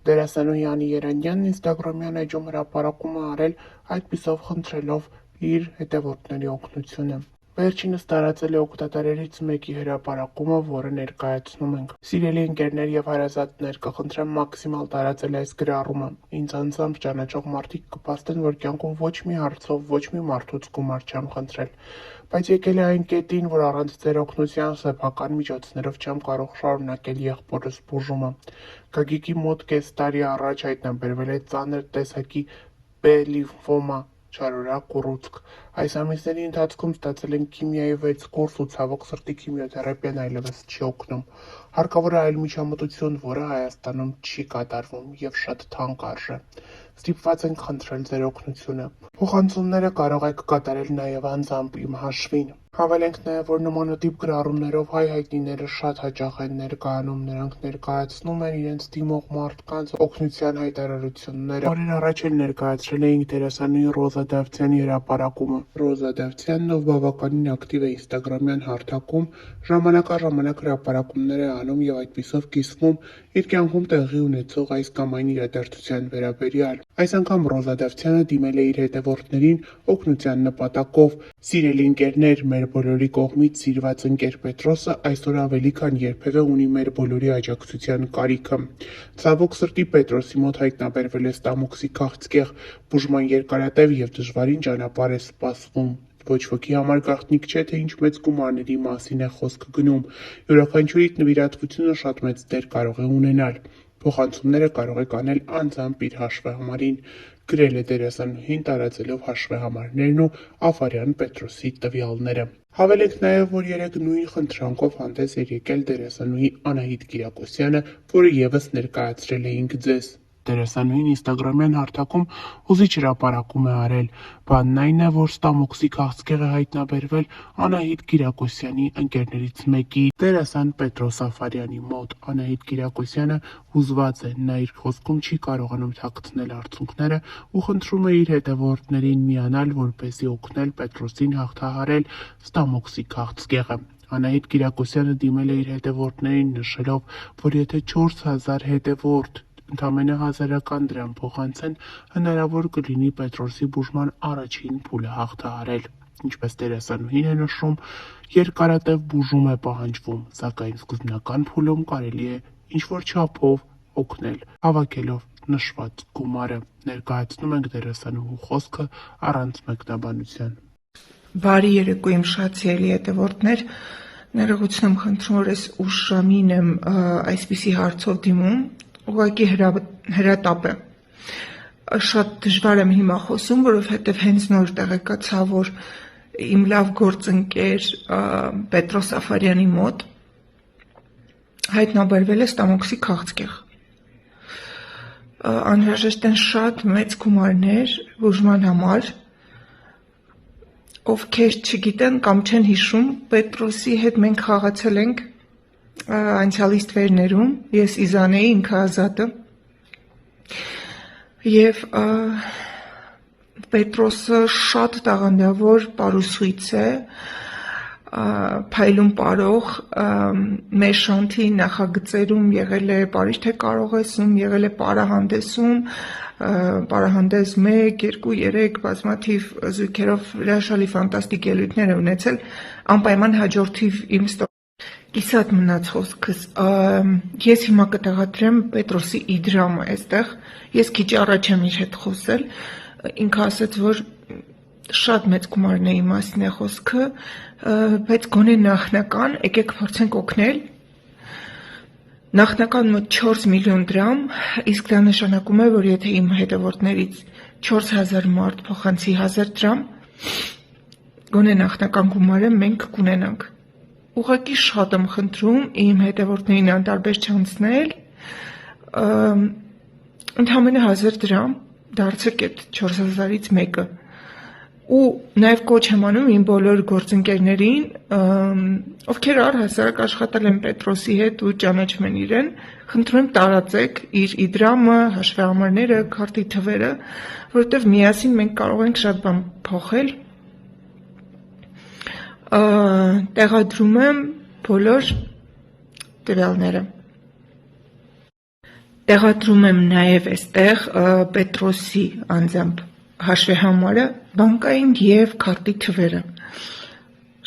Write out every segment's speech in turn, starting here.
Դերասանուհի Անի Երանյանն ինստագրամյան էջում հրապարակում է արել, այդպիսով խնդրելով իր հետևորդների օգնությունը։ Վերջինս տարածել է օգտատերերից մեկի հրապարակումը, որը ներկայացնում ենք։ Սիրելի ընկերներ և հարազատներ, կխնդրեմ մաքսիմալ տարածել այս գրառումը։ Ինձ անձամբ ճանաչող մարդիկ կփաստեն, որ կյանքում ոչ մի հարցով, ոչ մի մարդուց գումար չեմ խնդրել, բայց եկել է այն կետին, որ առանց ձեր օգնության սեփական միջոցներով չեմ կարող շարունակել եղբորս բուժումը։ Գագիկի մոտ կես տարի առաջ հայտնաբերվել է ծանր տեսակի B լիմֆոմա, չարորակ ուռուցք։ Այս ամիսների ընթացքում ստացել ենք քիմիայի 6 կուրս ու ցավոք սրտի քիմիոթերապիան այլևս չի օգնում։ Հարկավոր է այլ միջամտություն, որը Հայաստանում չի կատարվում և շատ թանկ արժե։ Ստիպված ենք խնդրել ձեր օգնությունը։ Փոխանցումները կարող եք կատարել նաև անձամբ իմ հաշվին։ Հավելենք նաև, որ նմանատիպ գրառումներով հայ հայտնիները շատ հաճախ են ներկայանում, նրանք ներկայացնում են իրենց դիմող մարդկանց օգնության հայտարարությունները։ Օրեր առաջ էլ ներկայացրել էինք դերասանուհի Ռոզա Դավթյանի հրապարակումը։ Ռոզա Դավթյանն, ով բավականին ակտիվ է ինստագրամյան հարթակում, ժամանակ առ ժամանակ հրապարակումներ է անում և այդպիսով կիսվում իր կյանքում տեղի ունեցող այս կամ այն իրադարձության վերաբերյալ։ Այս անգամ Ռոզա Դավթյանը դիմել է իր հետևորդներին օգնության նպատակով։ Սիրելի ընկերներ, մեր բոլորի կողմից սիրված ընկեր Պետրոսը այսօր ավելի քան երբևէ ունի մեր բոլորի աջակցության կարիքը։ Ցավոք սրտի Պետրոսի մոտ հայտնաբերվել է ստամոքսի քաղցկեղ, բուժման երկարատև և դժվարին ճանապարհ է սպասվում։ Ոչ ոքի համար գաղտնիք չէ, թե ինչ մեծ գումարների մասին է խոսքը գնում։ Յուրաքանչյուրիդ նվիրատվությունը շատ մեծ դեր կարող է ունենալ։ Փոխանցումները կարող եք անել անձամբ իր հաշվեհամարին, գրել է դերասանուհին, տարածելով հաշվեհամարներն ու Աֆարյան Պետրոսի տվյալները։ Հավելենք նաև, որ երեկ նույն խնդրանքով հանդես էր եկել դերասանուհի Անահիտ Կիրակոսյանը, որը ևս ներկայացրել էինք ձեզ։ Դերասանուհին ինստագրամյան հարթակում հուզիչ հրապարակում է արել։ Բանն այն է, որ ստամոքսի քաղցկեղ է հայտնաբերվել Անահիտ Կիրակոսյանի ընկերներից մեկի՝ դերասան Պետրոս Աֆարյանի մոտ։ Անահիտ Կիրակոսյանը հուզված է, նա իր խոսքում չի կարողանում թաքցնել արցունքները ու խնդրում է իր հետևորդներին միանալ, որպեսզի օգնել Պետրոսին հաղթահարել ստամոքսի քաղցկեղը։ Անահիտ Կիրակոսյանը դիմել է իր հետևորդներին, նշելով, որ եթե 4000 հետևորդ ընդամենը 1000 դրամ փոխանցեն, հնարավոր կլինի Պետրոսի բուժման առաջին փուլը հաղթահարել։ Ինչպես դերասանուհին է նշում, երկարատև բուժում է պահանջվում, սակայն սկզբնական փուլում կարելի է ինչ-որ չափով օգնել, հավաքելով նշված գումարը։ Ներկայացնում ենք դերասանուհու խոսքը առանց մեկնաբանության։ Բարի երեկո իմ շատ սիրելի հետևորդներ, ներողություն եմ խնդրում, որ այս ուշ ժամին եմ այսպիսի հարցով դիմում, ուղղակի հրատապ է։ Շատ դժվար եմ հիմա խոսում, որովհետև հենց նոր տեղեկացա, որ իմ լավ գործընկեր Պետրոս Աֆարյանի մոտ հայտնաբերվել է ստամոքսի քաղցկեղ։ Անհրաժեշտ են շատ մեծ գումարներ բուժման համար։ Ովքեր չգիտեն կամ չեն հիշում, Պետրոսի հետ մենք խաղացել ենք անցյալի ստվերներում, ես Իզան էի, ինքը Ազատը, և Պետրոսը շատ տաղանդավոր պարուսույց է, փայլուն պարող, մեր շանթի նախագծերում եղել է Պարիժ թե կարողեսում, եղել է պարահանդեսում, պարահանդես 1, 2, 3 բազմաթիվ զույգերով հրաշալի ֆանտաստիկ ելույթներ է ունեցել, անպայման հաջորդիվ իմ կիսատ մնաց խոսքս, ես հիմա կտեղադրեմ Պետրոսի իդրամը այստեղ, ես քիչ առաջ եմ իր հետ խոսել, ինքը ասաց, որ շատ մեծ գումարների մասին է խոսքը, բայց գոնե նախնական, եկեք փորձենք օգնել, նախնական մոտ 4 միլիոն դրամ, իսկ դա նշանակում է, որ եթե իմ հետևորդներից 4000 մարդ փոխանցի 1000 դրամ, գոնե նախնական գումարը մենք կունենանք։ Ուղղակի շատ եմ խնդրում իմ հետևորդներին անտարբեր չանցնել, ընդամենը 1000 դրամ դարձրեք այդ 4000-ից մեկը։ Ու նաև կոչ եմ անում իմ բոլոր գործընկերներին, ովքեր առհասարակ աշխատել են Պետրոսի հետ ու ճանաչում են իրեն, խնդրում եմ տարածեք իր իդրամը, հաշվեհամարները, քարտի թվերը, որովհետև միասին մենք կարող ենք շատ բան փոխել։ Տեղադրում եմ բոլոր տվյալները։ Տեղադրում եմ նաև այստեղ Պետրոսի անձամբ հաշվի համարը, բանկային և քարտի թվերը։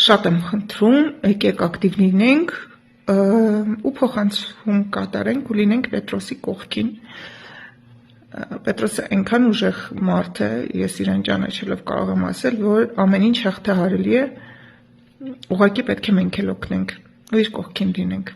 Շատ եմ խնդրում, եկեք ակտիվ լինենք ու փոխանցում կատարենք ու լինենք Պետրոսի կողքին։ Պետրոսը այնքան ուժեղ մարդ է, ես իրեն ճանաչելով կարող եմ ասել, որ ամեն ինչ հաղթահարելի է, ուղղակի պետք է մենք էլ օգնենք ու իր կողքին լինենք։